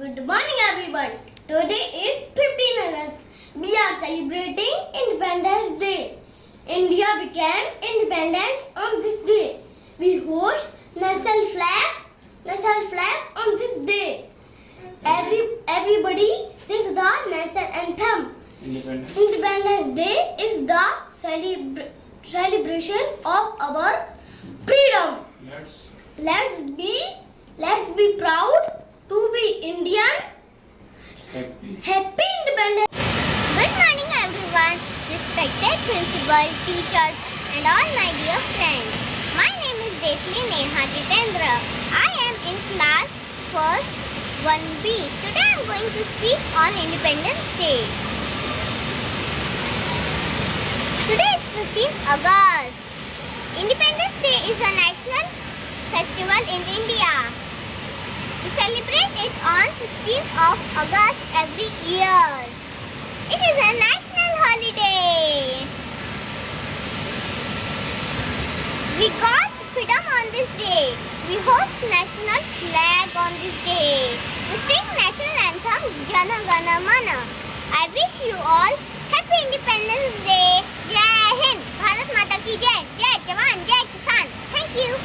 Good morning everyone. Today is 15 August. We are celebrating Independence Day. India became independent on this day. We host national flag on this day. Everybody sings the national anthem. Independence Day is the celebration of our freedom. Let's be proud to be Indian. Happy Independence. Good morning everyone, respected principal, teachers and all my dear friends. My name is Desli Neha Jitendra. I am in class 1st 1B. Today I am going to speak on Independence Day. Today is 15th August. Independence Day is a national festival in India. We celebrate it on 15th of August every year. It is a national holiday. We got freedom on this day. We host national flag on this day. We sing national anthem Jana Gana Mana. I wish you all happy Independence Day. Jai Hind. Bharat Mata ki Jai. Jai Jawan, Jai Kisan. Thank you.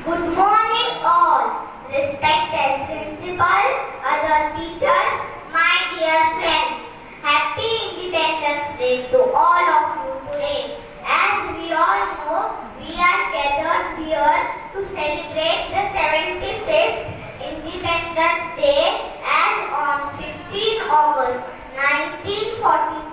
Good morning all, respected principal, other teachers, my dear friends. Happy Independence Day to all of you today. As we all know, we are gathered here to celebrate the 75th Independence Day as on 16 August 1947.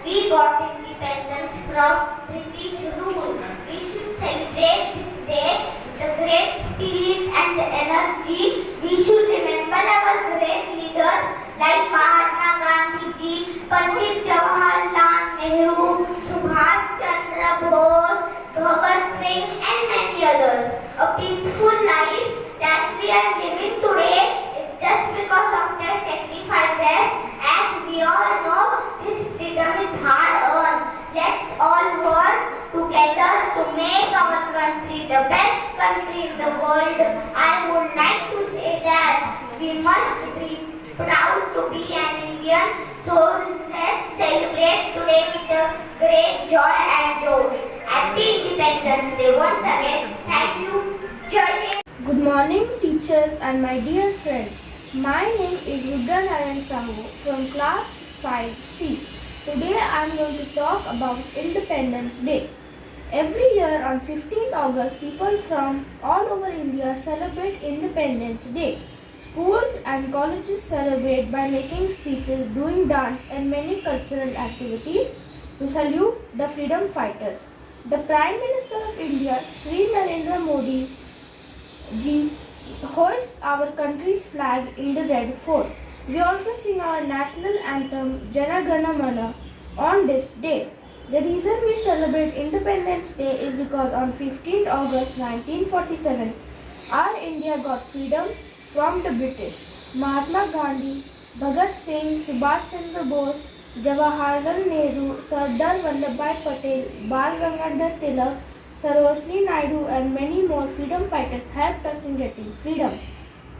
We got independence from British rule. We should celebrate this day the great spirits and the energy. We should remember our great leaders like Mahatma Gandhi ji, Pandit Jawaharlal Nehru, Subhash Chandra Bose, Bhagat Singh and many others. A peaceful life that we are living today is just because of their sacrifices. As we all know, this freedom is hard earned. Let's all work together to make our country the best country in the world. I would like to say that we must be proud to be an Indian. So let's celebrate today with a great joy and joy. Happy Independence Day once again. Thank you. Jai Hind. Good morning teachers and my dear friends. My name is Rudra Narayan Sahu from class 5C. Today I am going to talk about Independence Day. Every year on 15th August, people from all over India celebrate Independence Day. Schools and colleges celebrate by making speeches, doing dance and many cultural activities to salute the freedom fighters. The Prime Minister of India, Shri Narendra Modi ji, hoists our country's flag in the Red Fort. We also sing our national anthem Jana Gana Mana on this day. The reason we celebrate Independence Day is because on 15th August 1947, our India got freedom from the British. Mahatma Gandhi, Bhagat Singh, Subhash Chandra Bose, Jawaharlal Nehru, Sardar Vallabhbhai Patel, Bal Gangadhar Tilak, Sarojini Naidu and many more freedom fighters helped us in getting freedom.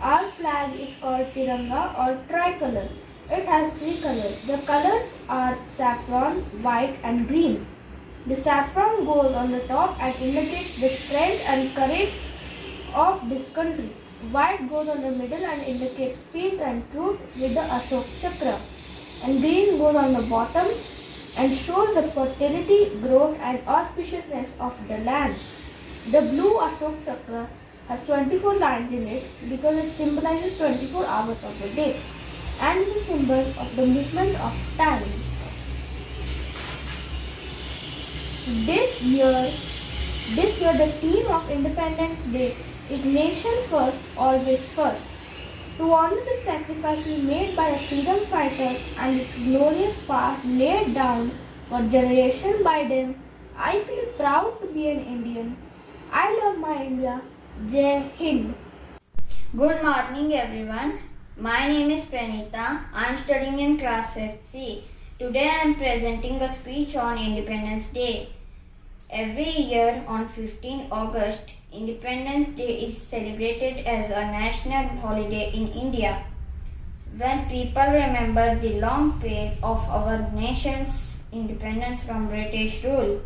Our flag is called Tiranga or tricolor. It has three colors. The colors are saffron, white and green. The saffron goes on the top and indicates the strength and courage of this country. White goes on the middle and indicates peace and truth with the Ashok Chakra. And green goes on the bottom and shows the fertility, growth and auspiciousness of the land. The blue Ashok Chakra has 24 lines in it because it symbolizes 24 hours of the day and is a symbol of the movement of time. This year the theme of Independence Day is Nation First, Always First. To honor the sacrifices made by the freedom fighters and its glorious path laid down for generations by them, I feel proud to be an Indian. I love my India. Jai Hind. Good morning everyone. My name is Pranita. I am studying in class 5th C. Today I am presenting a speech on Independence Day. Every year on 15 August, Independence Day is celebrated as a national holiday in India. When people remember the long pace of our nation's independence from British rule,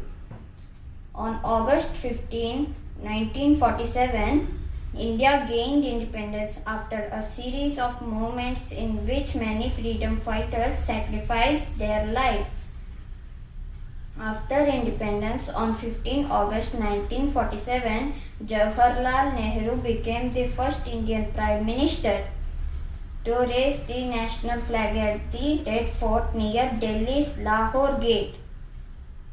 on August 15, 1947, India gained independence after a series of movements in which many freedom fighters sacrificed their lives. After independence on 15 August 1947, Jawaharlal Nehru became the first Indian Prime Minister to raise the national flag at the Red Fort near Delhi's Lahore Gate.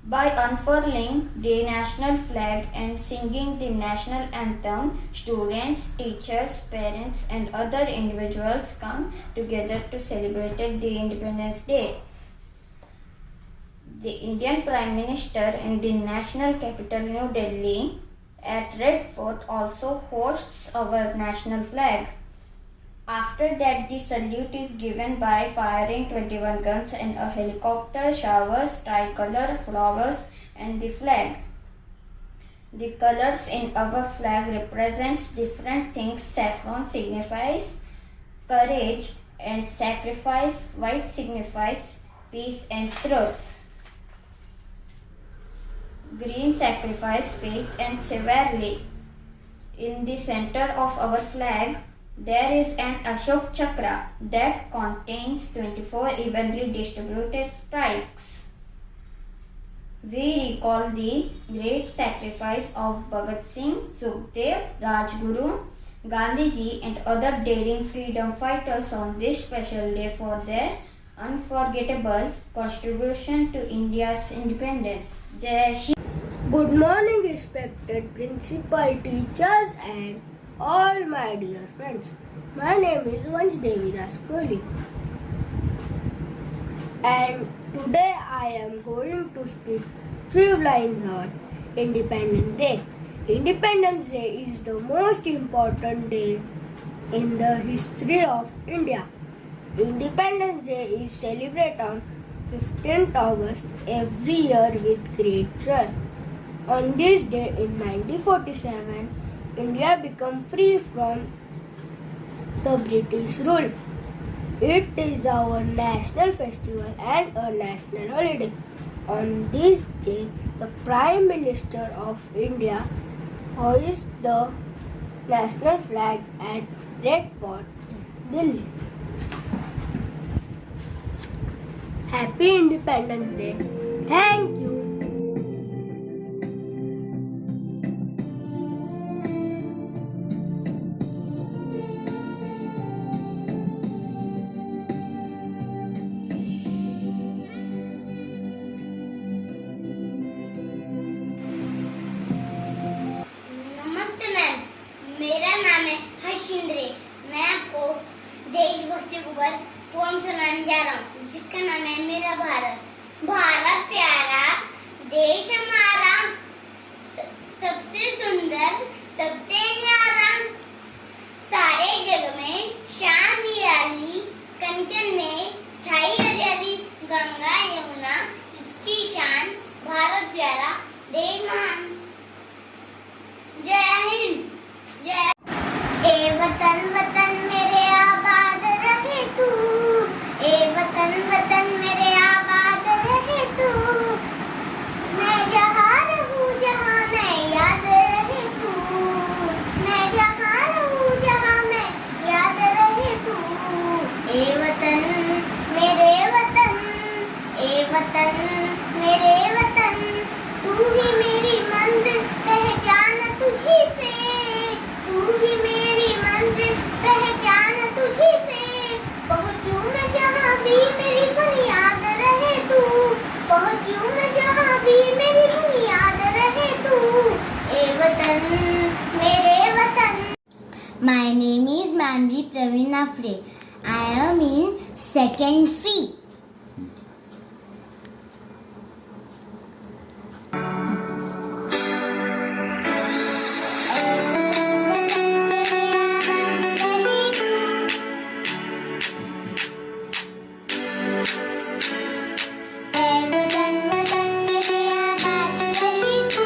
By unfurling the national flag and singing the national anthem, students, teachers, parents and other individuals come together to celebrate the Independence Day. The Indian Prime Minister in the national capital New Delhi at Red Fort also hosts our national flag. After that, the salute is given by firing 21 guns and a helicopter showers tricolor flowers and the flag. The colors in our flag represents different things. Saffron signifies courage and sacrifice. White signifies peace and truth. Green sacrifice faith and chivalry. In the center of our flag, there is an Ashok Chakra that contains 24 evenly distributed spikes. We recall the great sacrifice of Bhagat Singh, Sukhdev, Rajguru, Gandhiji and other daring freedom fighters on this special day for their unforgettable contribution to India's independence. Jai Hind. Good morning, respected principal, teachers, and all my dear friends. My name is Vansh Devi Das Kohli, and today I am going to speak few lines on Independence Day. Independence Day is the most important day in the history of India. Independence Day is celebrated on 15th August every year with great joy. On this day in 1947, India became free from the British rule. It is our national festival and a national holiday. On this day, the Prime Minister of India hoists the national flag at Red Fort, Delhi. Happy Independence Day. Thank you. नमस्ते ma'am, मेरा नाम है हर्षिंद्रे। मैं आपको देशभक्ति के ऊपर poem सुनाने जा रहा हूँ, जिसका नाम है मेरा भारत। भारत प्यारा देश हमारा, सबसे सुंदर, सबसे न्यारा, सारे जग में शान निराली, कंचन में छाई हरियाली, गंगा यमुना इसकी शान, भारत प्यारा देश महान। जय हिंद। जय। ए वतन वतन मेरे आबाद रहे तू, ए वतन वतन मेरे आबाद रहे तू, मैं जहाँ रहूँ जहाँ मैं याद रहे तू, मैं जहाँ रहूँ जहाँ मैं याद रहे तू। ए वतन मेरे वतन, ए वतन मेरे वतन, तू ही मेरी मंजिल पहचान तुझी से, तू ही मेरी मंजिल पहचान तुझी से। पहुँचूं मैं जहाँ भी मेरी बुनियाद रहे तू, पहुँचूं मैं जहाँ भी मेरी बुनियाद रहे तू। ए वतन मेरे वतन। My name is Manvi Praveen Afre. I am in second C. वतन वतन मेरे आबाद रहे तू,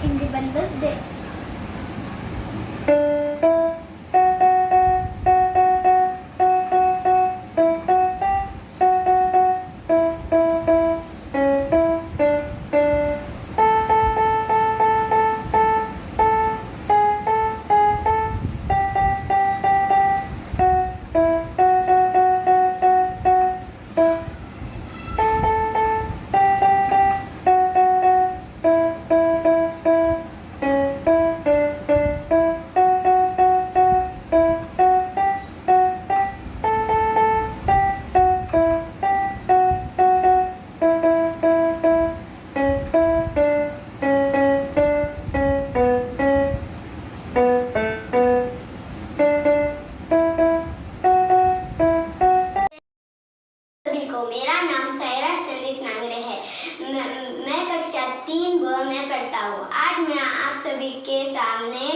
Independence Day. सभी को, मेरा नाम सायरा संदीप नांगरे है। मैं कक्षा 3B में पढ़ता हूँ। आज मैं आप सभी के सामने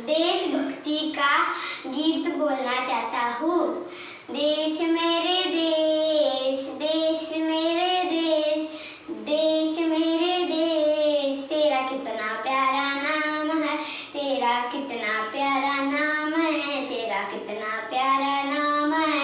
देशभक्ति का गीत बोलना चाहता हूँ। देश मेरे देश, देश मेरे देश, देश मेरे देश, तेरा कितना प्यारा नाम है, तेरा कितना प्यारा नाम है, तेरा कितना प्यारा नाम है।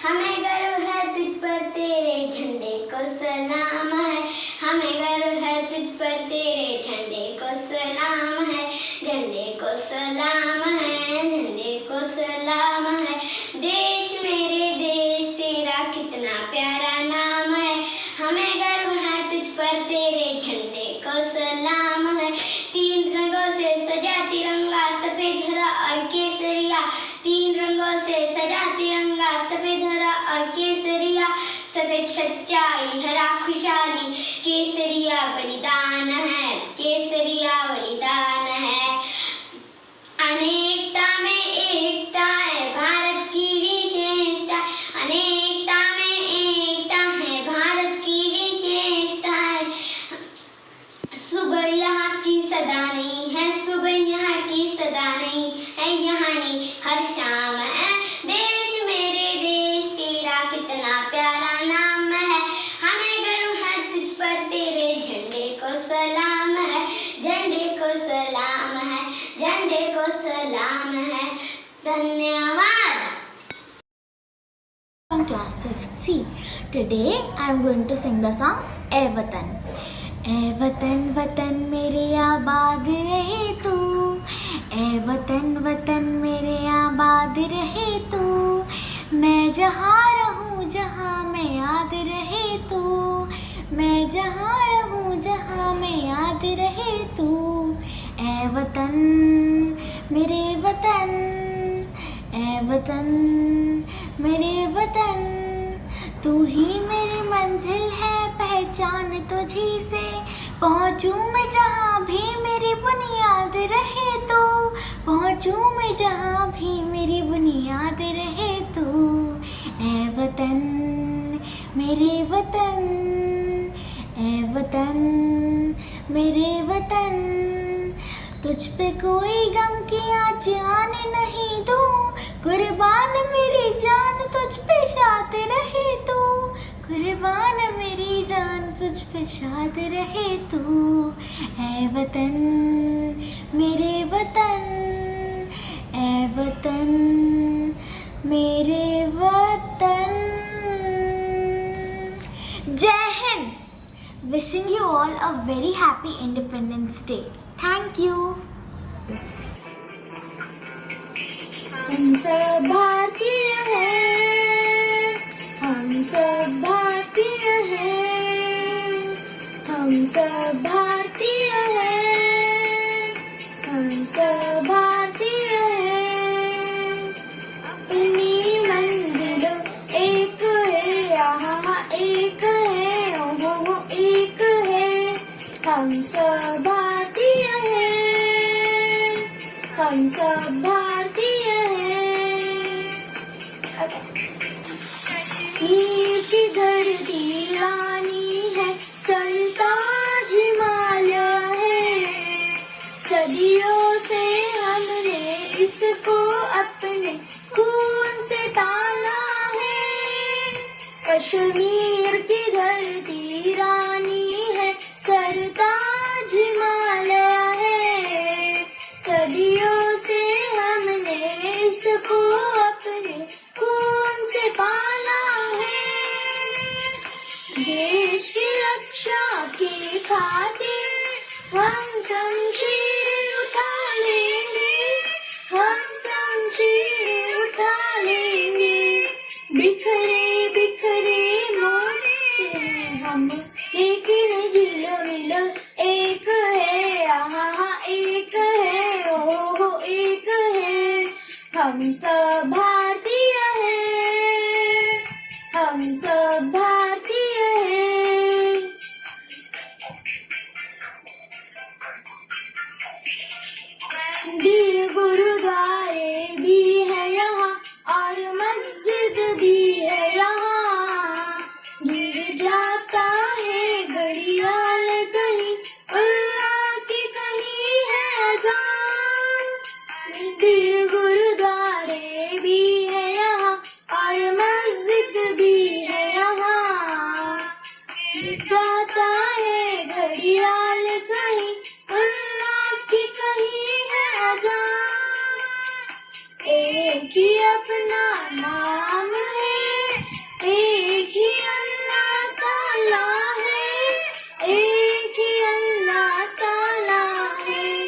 हमें गर्व है तुझ पर, तेरे झंडे को सलाम है। हमें गर्व है तुझ पर, तेरे झंडे को सलाम है, झंडे को सलाम है, झंडे को सलाम है। देश मेरे देश, तेरा कितना प्यारा नाम है। हमें गर्व है तुझ पर, तेरे झंडे को सलाम है। 3 रंगों से सजा तिरंगा, सफेद हरा और केसरिया। 3 रंगों से सजा तिरंगा, सफेद हरा और केसरिया। सफेद सच्चाई, हरा खुशहाली, केसरिया बलिदान है, केसरिया बलिदान है। अनेकता में एकता है भारत की विशेषता, अनेकता में एकता है भारत की विशेषता है। सुबह यहाँ की सदा नहीं है, सुबह यहाँ की सदा नहीं है, यहाँ नहीं हर शाम है। देश मेरे देश, तेरा कितना प्यारा नाम है। हमें गर्व है तुझ पर, तेरे झंडे को सलाम है, झंडे को सलाम है, झंडे को सलाम है। धन्यवाद। From class 5th C. Today I am going to sing the song ए वतन। ए वतन वतन मेरे आबाद रहे तू, ए वतन वतन मेरे आबाद रहे तू। मैं जहाँ रहूँ जहाँ मैं याद रहे तू, मैं जहाँ रहूँ जहाँ मैं याद रहे तू। ए वतन मेरे वतन, ए वतन मेरे वतन, तू ही मेरी मंजिल है, पहचान तुझी से पहुँचूँ मैं जहाँ भी मेरी बुनियाद रहे तो, पहुँचूँ मैं जहाँ भी मेरी बुनियाद रहे तो। ए वतन मेरे वतन, ए वतन मेरे वतन, तुझ पे कोई गम की आँच आने नहीं दूँ, कुर्बान मेरी जान तुझ पे शाद रहे तू, कुर्बान मेरी जान तुझ पे शाद रहे तू। ए वतन मेरे वतन, ए वतन मेरे वतन। जय Hind. Wishing you all a very happy Independence Day. Thank you. हम सब भारतीय हैं, हम सब भारतीय हैं, हम सब भारतीय हैं, हम सब भारतीय हैं। अपनी कश्मीर की धरती रानी है, सरताज हिमालय है। सदियों से हमने इसको अपने खून से पाला है। देश की रक्षा की खातिर हम शमशीर उठा लेंगे, हम शमशीर उठा लेंगे। बिखरे बिखरे मोर्चे हम, लेकिन दिलो मिलो एक है। आहा एक है, ओहो एक है। हम सब भारतीय हैं, हम सब भारतीय हैं। मंदिर गुरुद्वारे भी है यहाँ और मस्जिद भी है यहाँ। गिर जाता है घड़ियाल कहीं, अल्लाह की कहीं है अज़ान। मंदिर गुरुद्वारे भी है यहाँ और मस्जिद भी है यहाँ। गिर जाता है घड़ियाल कहीं, अल्लाह की कहीं है अज़ान। एक ही अपना नाम है, एक ही अल्लाह ताला है, एक ही अल्लाह ताला है।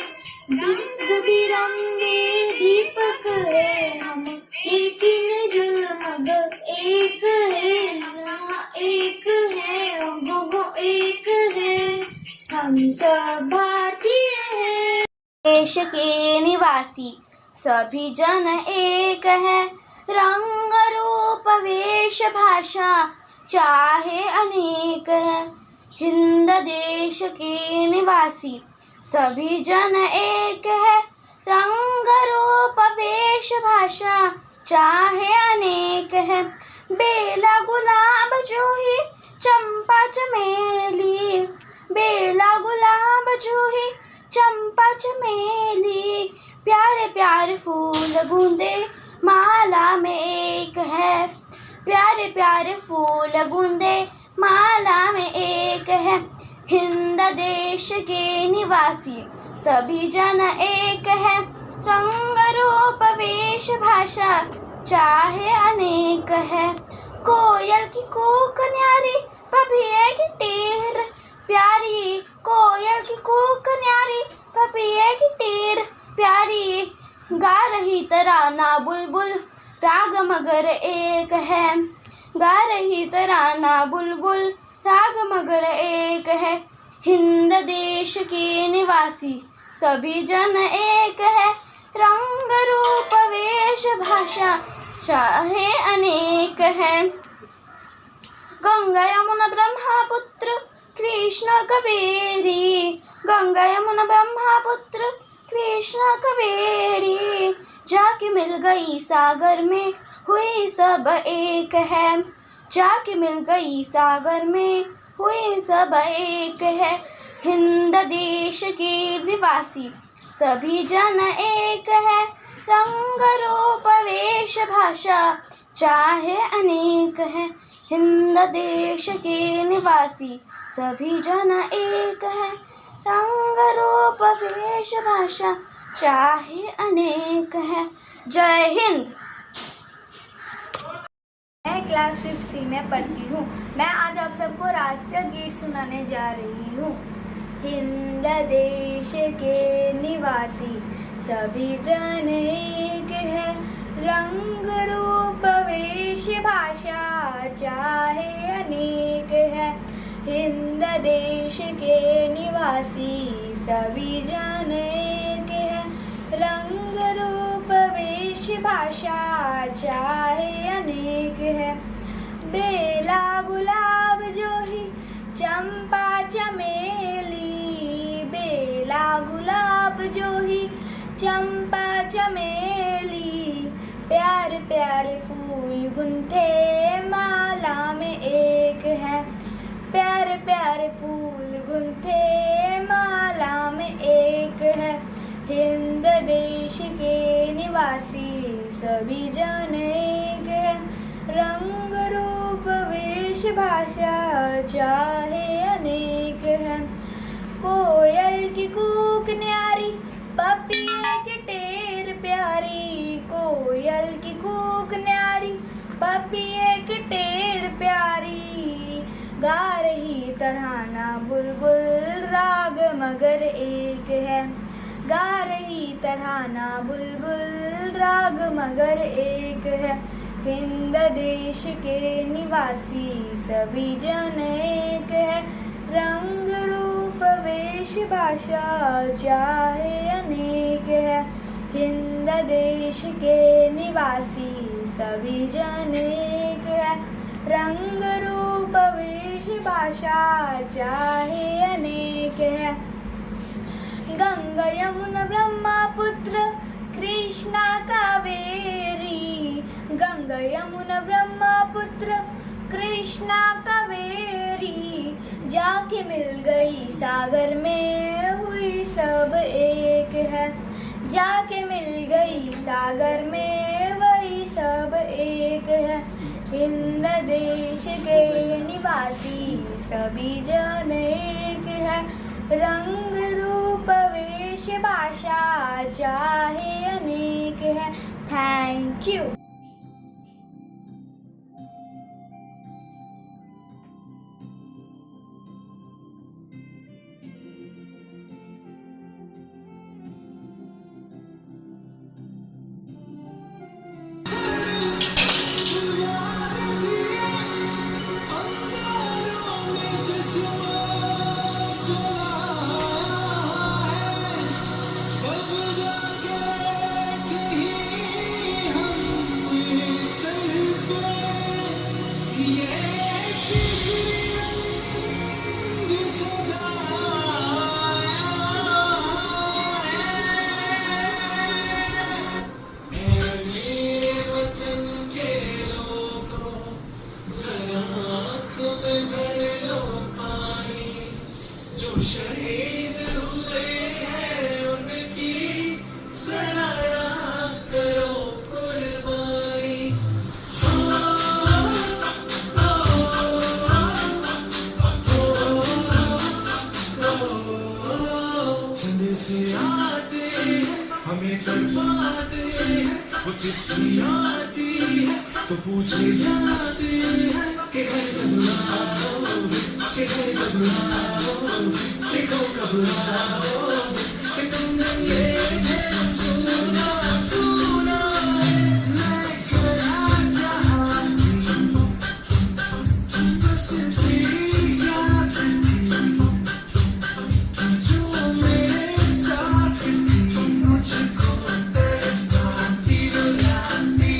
रंग बिरंगे दीपक है हम, लेकिन जुल्म एक है। अल्लाह एक है, वो एक है। हम सब भारतीय हैं। देश के निवासी सभी जन एक है, रंग रूप वेश भाषा चाहे अनेक है। हिंद देश के निवासी सभी जन एक है, रंग रूप वेश भाषा चाहे अनेक है। बेला गुलाब जूही चंपा चमेली, बेला गुलाब जूही चंपा चमेली। प्यारे प्यारे फूल गूंदे माला में एक है, प्यारे प्यारे फूल गूंदे माला में एक है। हिंद देश के निवासी सभी जन एक है, रंग रूप वेश भाषा चाहे अनेक है। कोयल की कूक न्यारी, पपिये की टेर प्यारी। कोयल की कूक न्यारी, पपिये की टेर प्यारी। गा रही तराना बुलबुल, राग मगर एक है। गा रही तराना बुलबुल, राग मगर एक है। हिंद देश के निवासी सभी जन एक है, रंग रूप वेश भाषा चाहे अनेक है। गंगा यमुना ब्रह्मपुत्र कृष्ण कावेरी, गंगा यमुना ब्रह्मपुत्र कृष्ण कावेरी। जाके मिल गई सागर में हुई सब एक है, जाके मिल गई सागर में हुई सब एक है। हिंद देश के निवासी सभी जन एक है, रंग रूप वेश भाषा चाहे अनेक है। हिंद देश के निवासी सभी जन एक है, रंग रूप वेश भाषा चाहे अनेक है। जय हिंद। मैं क्लास 5C में पढ़ती हूँ। मैं आज आप सबको राष्ट्रीय गीत सुनाने जा रही हूँ। हिंद देश के निवासी सभी जन एक है, रंग रूप वेश भाषा चाहे अनेक है। हिंद देश के निवासी सभी जन एक है, रंग रूप वेश भाषा चाहे अनेक है। बेला गुलाब जूही चंपा चमेली, बेला गुलाब जूही चंपा चमेली। प्यारे प्यारे फूल गुंथे माला में एक है, प्यारे प्यारे फूल गुंथे माला में एक है। हिंद देश के निवासी सभी जन एक है, रंग रूप वेश वेश भाषा चाहे अनेक है। कोयल की कूक न्यारी, पपिये की टेर प्यारी। कोयल की कूक न्यारी, पपिये की टेर प्यारी। गा रही तराना बुलबुल, राग मगर एक है। गा रही तराना बुलबुल, राग मगर एक है। हिंद देश के निवासी सभी जन एक है। रंग रूप वेश भाषा चाहे अनेक है। हिंद देश के निवासी सभी जन एक है। रंग रूप वेश भाषा चाहे अनेक है। गंगा यमुना ब्रह्मपुत्र कृष्णा कावेरी। गंगा यमुना ब्रह्मपुत्र कृष्णा कावेरी। जाके मिल गई सागर में, हुई सब एक है। जाके मिल गई सागर में, वही सब एक है। हिंद देश के निवासी सभी जन एक है। रंग रूप वेश भाषा चाहे अनेक है। Thank you. हमें तड़पाते हैं, वो चिट्ठी आती है तो पूछे जाते हैं कि घर कब आओगे, कि घर कब आओगे, देखो कब आओगे, कि तुमने ये सुना सुना मैं क्या चाहती हूँ, बस तेरी याद थी जो मेरे साथ थी। मुझको तड़पाती रुलाती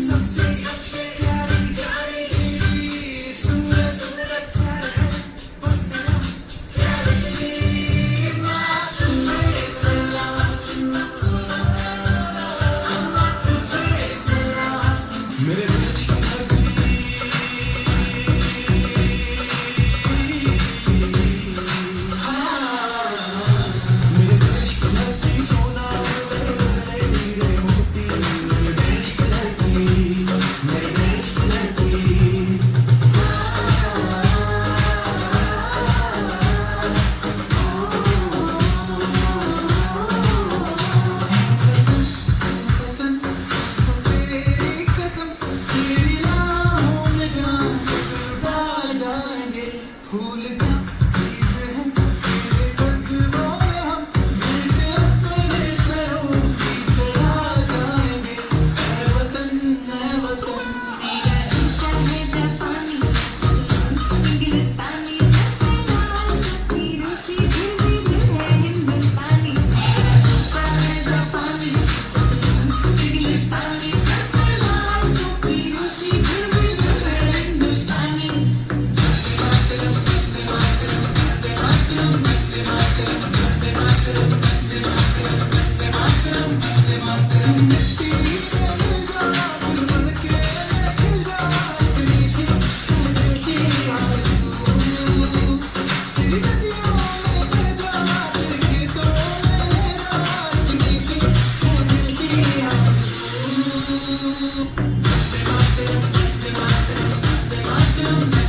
सबसे प्यारी गाई सुन बस तेरा प्यारी माँ तुझे सलाम, तुझे सलाम मेरे Matem,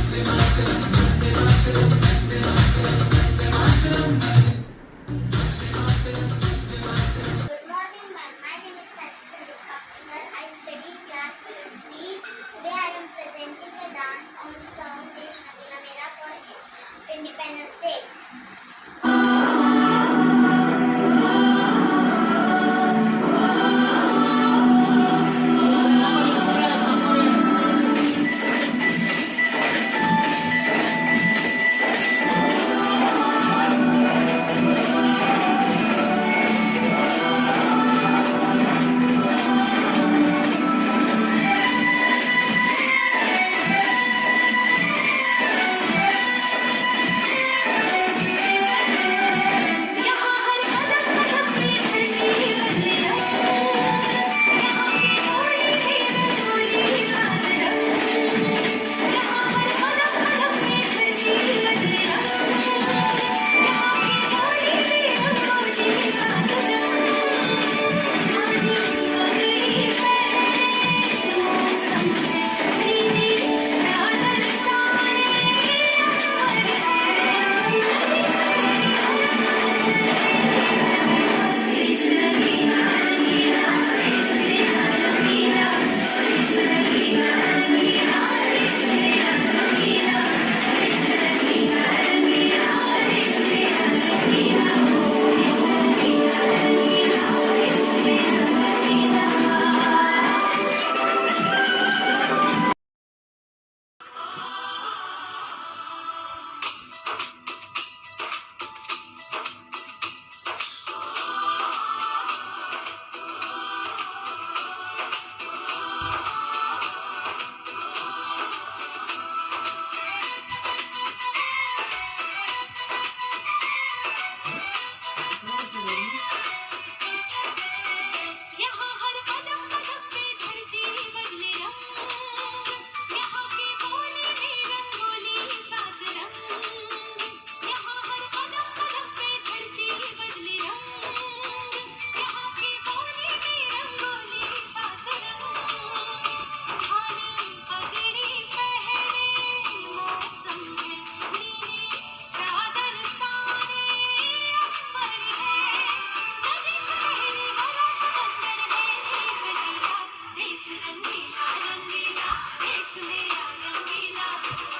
रंगीला रंगीला देश मेरा रंगीला,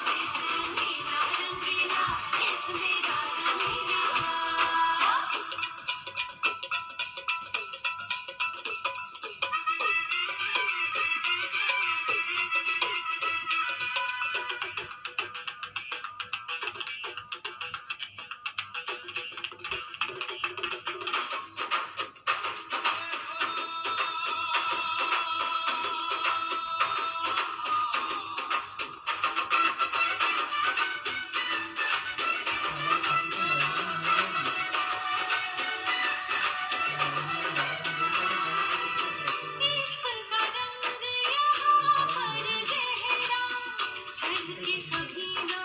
देश रंगीला रंगीला देश मेरा रंगीला। इश्क का रंग यहाँ पर गहरा, चढ़ के कभी ना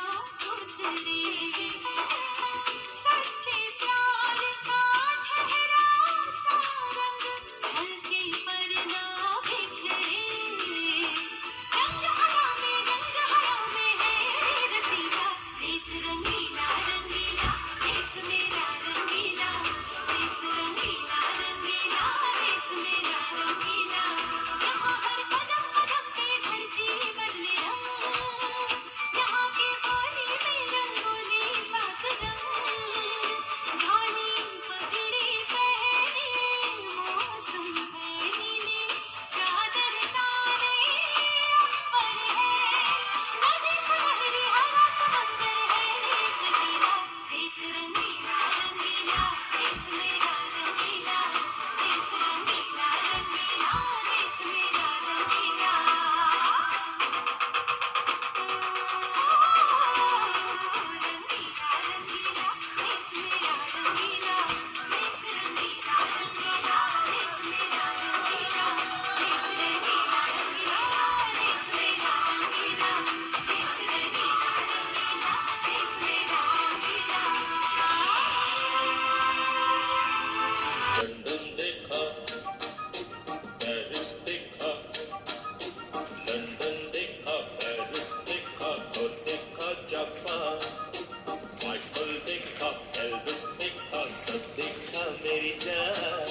उतरे, सच्चे प्यार का ठहरा सा रंग, छलके पर ना बिखरे। रंग हवा में है रसीला, देश रंगीला रंगीला देश मेरा रंगीला, देश रंगीला रंगीला देश मेरा रंगीला। यहाँ हर कदम कदम पे धरती बदले रंग, यहाँ के पानी में रंगोली सात रंग, धानी पगड़ी पहने मौसम है नीले, चादर तारे अंबर है, नदी सुनहरी हरा समंदर है, देश रंगीला रंगीला देश मेरा रंगीला, देश रंगीला रंगीला देश मेरा रंगीला। रंगीला रंगीला देश मेरा रंगीला, देश रंगीला रंगीला देश मेरा रंगीला, देश रंगीला रंगीला देश मेरा रंगीला, देश रंगीला रंगीला देश मेरा रंगीला। लंदन देखा, पेरिस देखा, लंदन देखा, पेरिस देखा और देखा जापान, माइकल देखा, एल्विस देखा, सब देखा मेरी जान।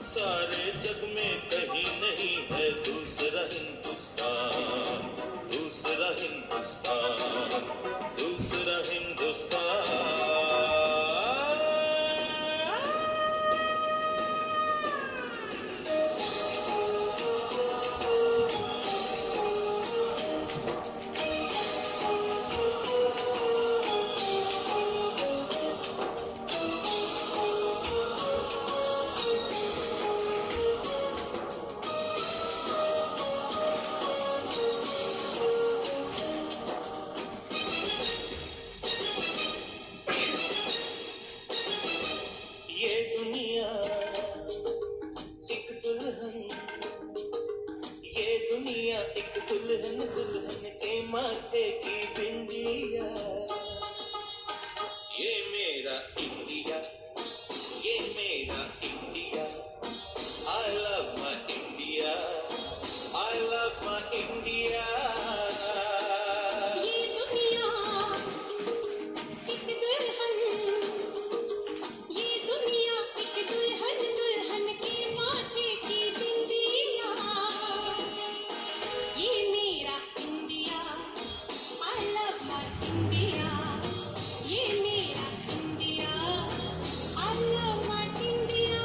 सारे जग में कहीं नहीं है दूसरा हिंदुस्तान, दूसरा हिंदुस्तान, दूसरा हिंदुस्तान। ये दुनिया एक दुल्हन, ये दुनिया एक दुल्हन, दुल्हन के माथे की बिंदिया। ये मेरा इंडिया, ये मेरा India, I love my India, I love my India। ये दुनिया एक दुल्हन, ये दुनिया एक दुल्हन, दुल्हन के माथे की बिंदिया। ये मेरा India, I love my India, ये मेरा India, I love my India।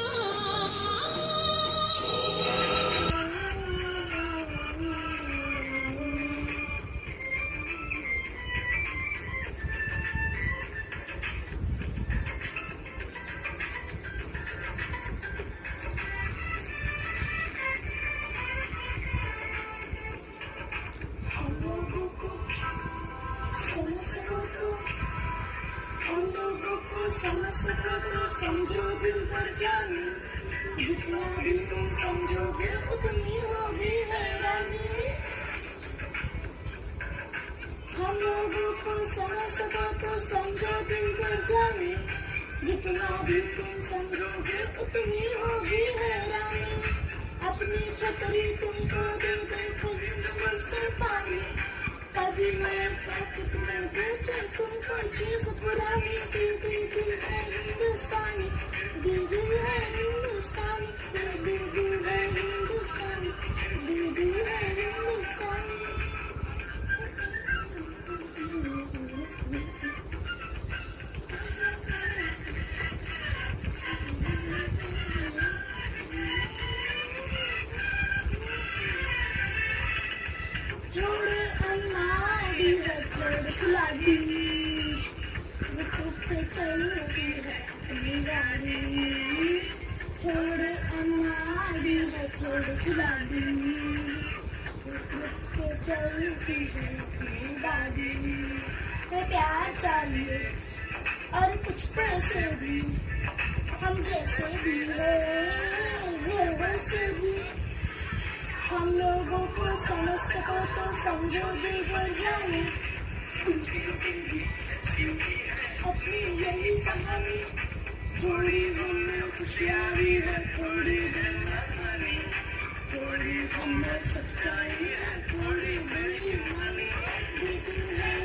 हम लोगों को समझ सको तो, हम लोगों को समझ सको तो समझो दिल पर जाने, जितना भी तुम समझोगे उतनी होगी हैरानी। हम लोगों को समझ सको तो समझो दिल पर जाने, जितना भी तुम समझोगे उतनी होगी हैरानी। अपनी छतरी तुमको दे दे खुद से पानी, कभी मैं पैकेट में बेचे तुमको चीज पुरानी। दिल है हिंदुस्तानी, दिल है हिंदुस्तानी, दिल है हिंदुस्तानी, दिल है छोड़ खिलाड़ी, रुक रुक के चलती है अपनी गाड़ी, थोड़े अनाड़ी है थोड़े खिलाड़ी, रुक रुक के चलती है अपनी गाड़ी। हमें प्यार चाहिए और कुछ पैसे भी, हम जैसे भी है वैसे भी, हम लोगों को समझ सको तो समझो दिल भर जाने, अपनी यही कहानी, थोड़ी हमें खुशियाँ भी है थोड़ी बेईमानी, थोड़ी हमें सच्चाई है थोड़ी बेईमानी, लेकिन है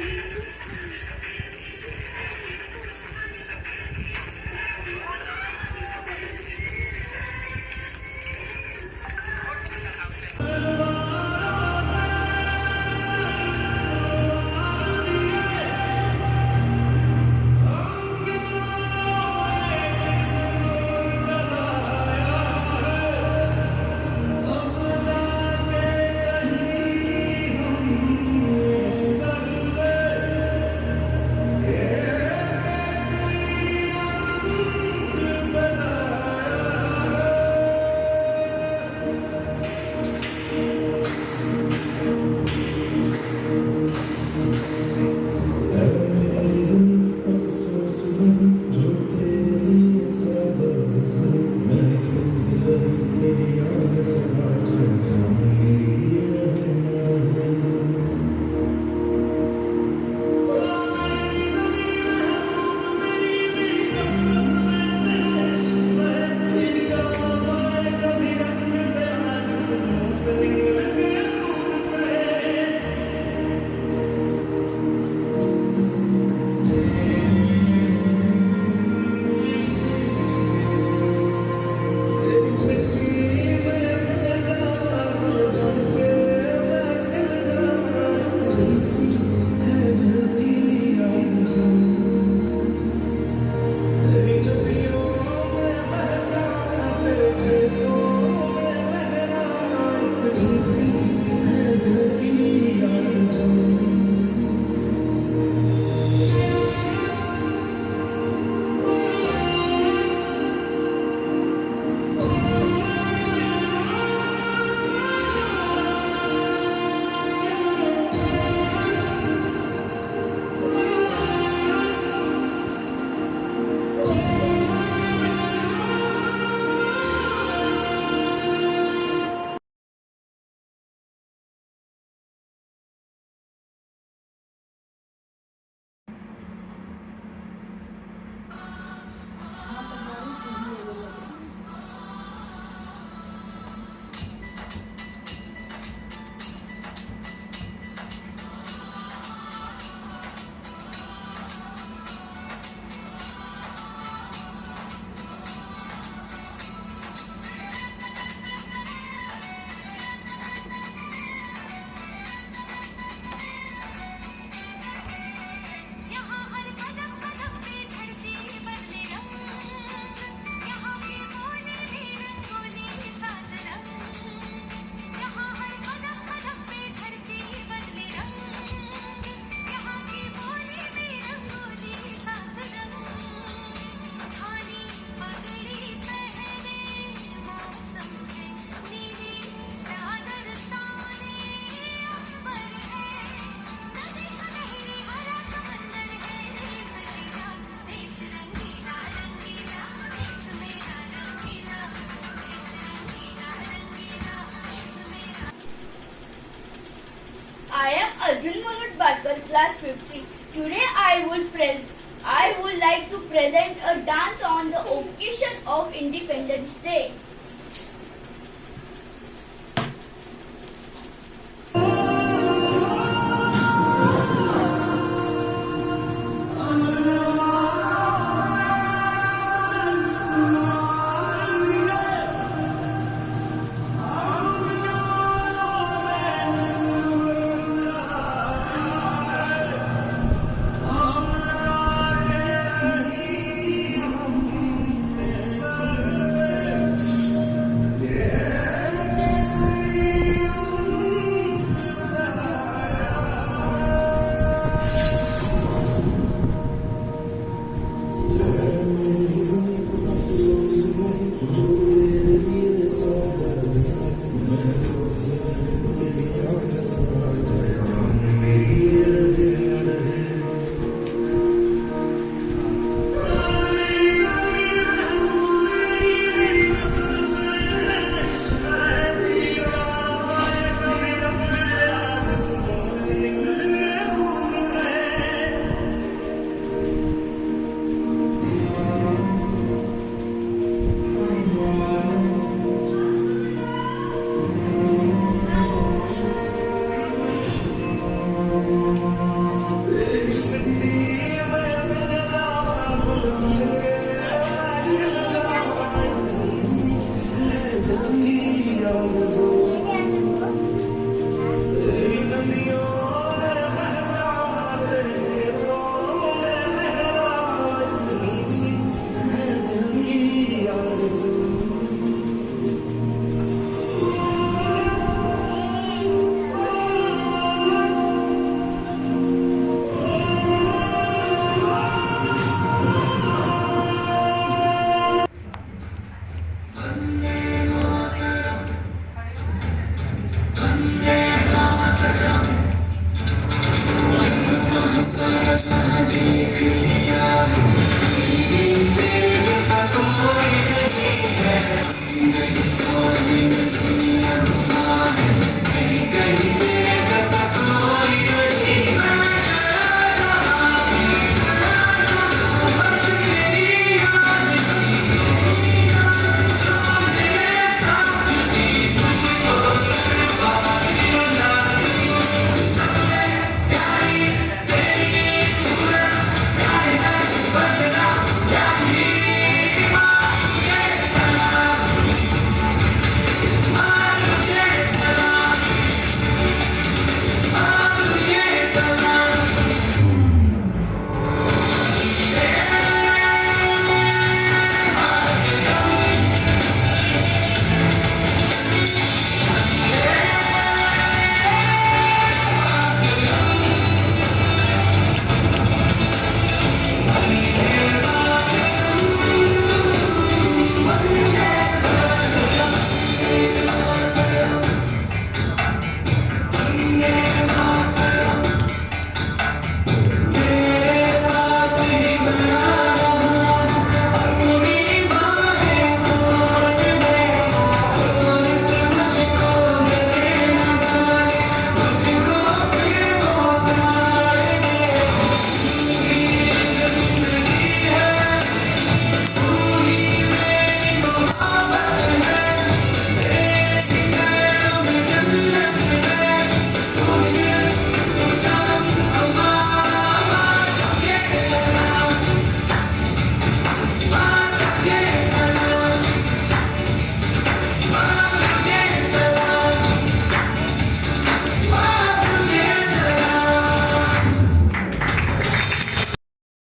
I am Arjun Manoj Badkar, class 5C. Today I would like to present a dance on the occasion of Independence Day.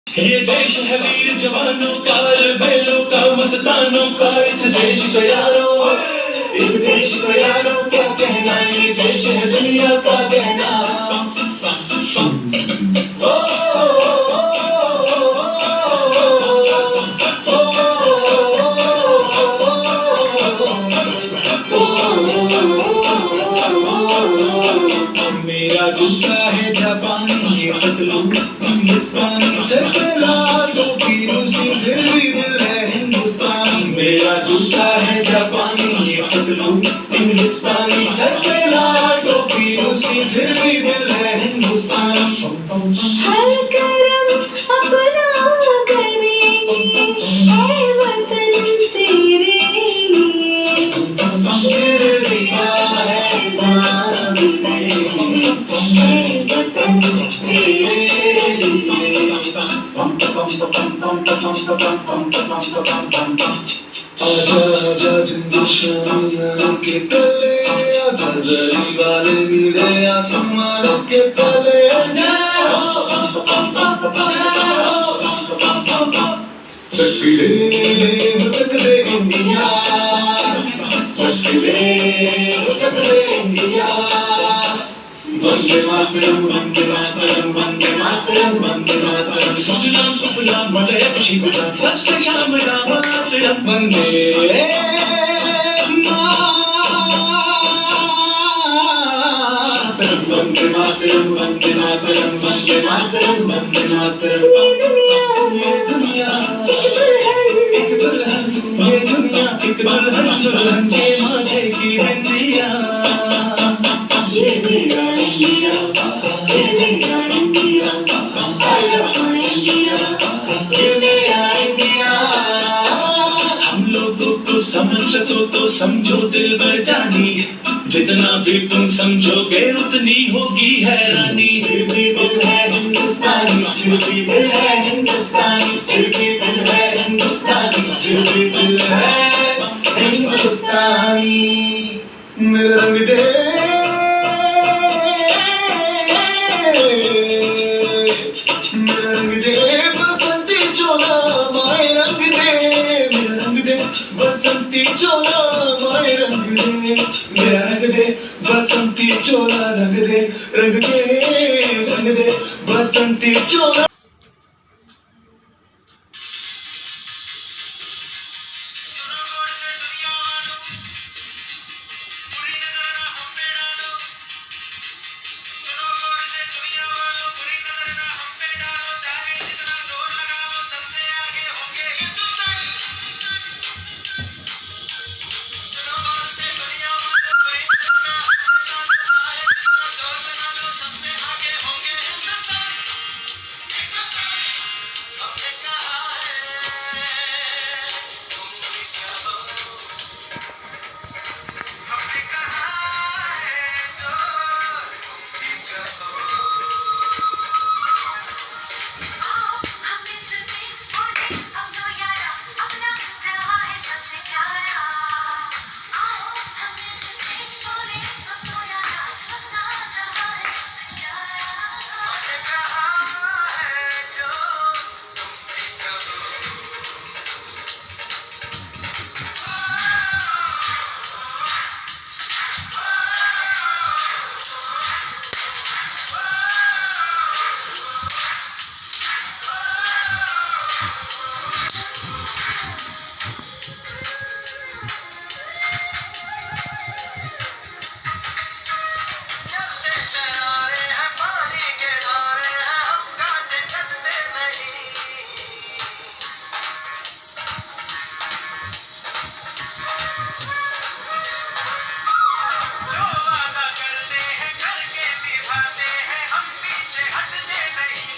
ये देश है वीर जवानों का, बेलों का, मस्तानों का। इस देश को यारो, इस देश को यारो क्या कहना। ये देश है दुनिया का कहना। मेरा जूता है जापानी, ये पतलून हिंदुस्तानी। सर पे लाल टोपी रूसी, फिर भी दिल है हिंदुस्तानी। मेरा जूता है जापानी, ये पतलून हिंदुस्तानी। सर पे लाल टोपी रूसी, फिर भी दिल है हिंदुस्तानी। हर करम अपना करेंगे, ऐ वतन तेरे लिए। तेरे लिखा है जान तेरी, ऐ वतन तेरे लिए। आजा आजा जिंदू शामियां के तले, आजा जरी वाले नीले आसमानों के तले। चक दे इंडिया, चक दे इंडिया। वंदे मातरम, वंदे मातरम, वंदे मातरम, वंदे मातरम। सुजलाम सुफलाम मलयज शिवलाम, सत्य श्याम राम मातरम। वंदे मातरम, वंदे मातरम, वंदे मातरम, वंदे मातरम, वंदे मातरम। ये दुनिया एक दुल्हन, ये दुनिया एक दुल्हन, दुल्हन के माथे की बिंदिया। ये मेरा इंडिया, ये मेरा India, I love my India, ये मेरा इंडिया। हम लोगों को समझ सको तो समझो दिल भर जानी, जितना भी तुम समझोगे उतनी होगी हैरानी। फिर भी दिल है हिंदुस्तानी, फिर भी दिल है हिंदुस्तानी, फिर भी दिल है हिंदुस्तानी, फिर भी दिल है हिंदुस्तानी। मेरा रंग दे, मेरा रंग दे बसंती चोला, माए रंग दे। मेरा रंग दे बसंती चोला, माए रंग दे। मेरा रंग दे बसंती चोला, रंग दे, रंग दे, रंग दे बसंती चोला। सुनो गौर से दुनिया वालों, बुरी नजर ना हम पे शरारे हैं पानी के धारे हैं हम काटे कटते नहीं जो वादा करते हैं करके निभाते हैं हम पीछे हटते नहीं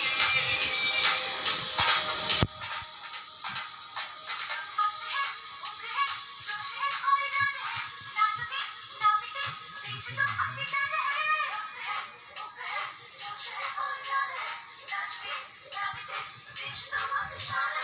Shine